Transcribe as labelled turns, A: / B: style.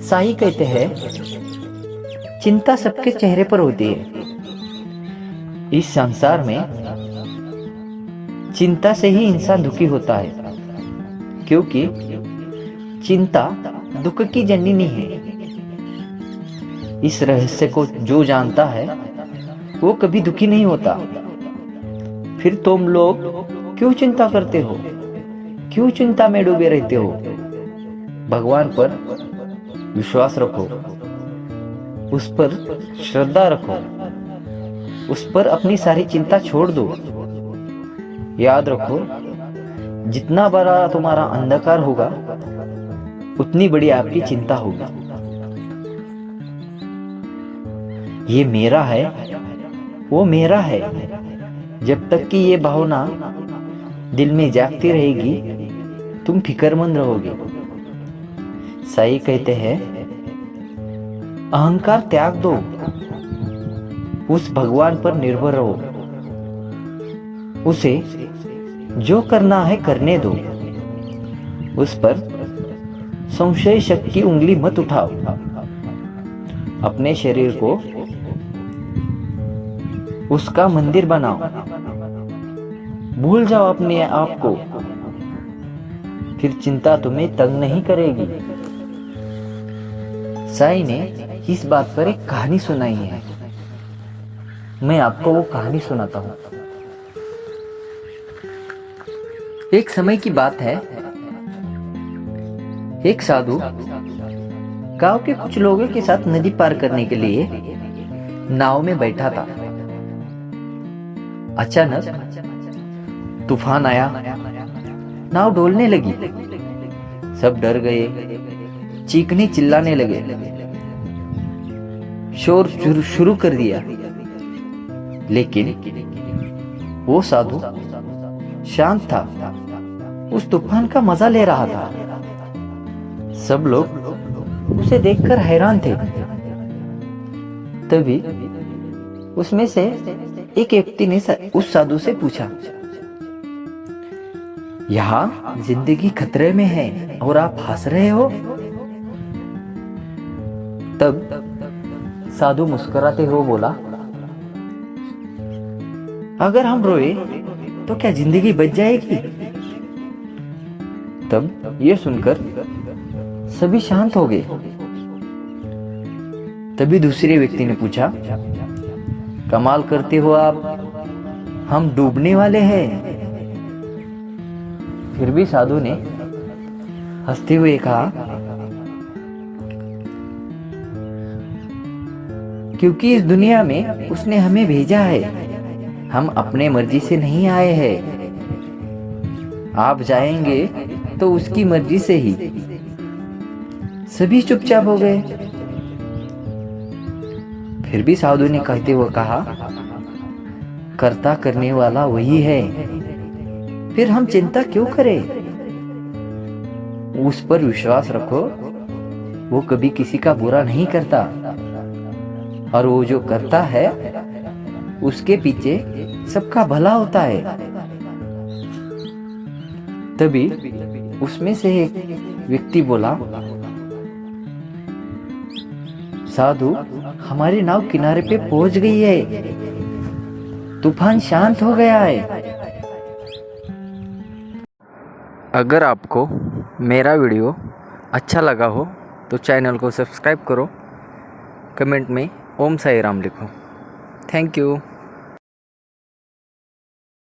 A: साई कहते हैं, चिंता सबके चेहरे पर होती है। इस संसार में चिंता से ही इंसान दुखी होता है, क्योंकि चिंता दुख की जननी है। इस रहस्य को जो जानता है वो कभी दुखी नहीं होता। फिर तुम लोग क्यों चिंता करते हो? क्यों चिंता में डूबे रहते हो? भगवान पर विश्वास रखो, उस पर श्रद्धा रखो, उस पर अपनी सारी चिंता छोड़ दो। याद रखो, जितना बड़ा तुम्हारा अंधकार होगा उतनी बड़ी आपकी चिंता होगी। ये मेरा है, वो मेरा है, जब तक कि ये भावना दिल में जागती रहेगी तुम फिक्रमंद रहोगे। साई कहते हैं, अहंकार त्याग दो, उस भगवान पर निर्भर रहो, उसे जो करना है करने दो, उस पर संशय शक की उंगली मत उठाओ। अपने शरीर को उसका मंदिर बनाओ, भूल जाओ अपने आप को, फिर चिंता तुम्हें तंग नहीं करेगी। साई ने इस बात पर एक कहानी सुनाई है। मैं आपको वो कहानी सुनाता हूँ। एक समय की बात है, एक साधु गांव के कुछ लोगों के साथ नदी पार करने के लिए नाव में बैठा था। अचानक तूफान आया, नाव डोलने लगी। सब डर गए, चीखने चिल्लाने लगे, शोर शुरू कर दिया। लेकिन वो साधु शांत था, उस तूफान का मजा ले रहा था। सब लोग उसे देखकर हैरान थे। तभी उसमें से एक व्यक्ति ने उस साधु से पूछा, यहाँ जिंदगी खतरे में है और आप हंस रहे हो? तब साधु मुस्कुराते हुए बोला, अगर हम रोए तो क्या जिंदगी बच जाएगी? तब ये सुनकर सभी शांत हो गए। तभी दूसरे व्यक्ति ने पूछा, कमाल करते हो आप, हम डूबने वाले हैं। फिर भी साधु ने हंसते हुए कहा, क्योंकि इस दुनिया में उसने हमें भेजा है, हम अपने मर्जी से नहीं आए हैं। आप जाएंगे तो उसकी मर्जी से ही। सभी चुपचाप हो गए। फिर भी साधु ने कहते हुए कहा, कर्ता करने वाला वही है, फिर हम चिंता क्यों करें? उस पर विश्वास रखो, वो कभी किसी का बुरा नहीं करता, और वो जो करता है उसके पीछे सबका भला होता है। तभी उसमें से एक व्यक्ति बोला, साधु, हमारी नाव किनारे पे पहुंच गई है, तूफान शांत हो गया है। अगर आपको मेरा वीडियो अच्छा लगा हो तो चैनल को सब्सक्राइब करो, कमेंट में ओम साई राम लिखो। Thank you.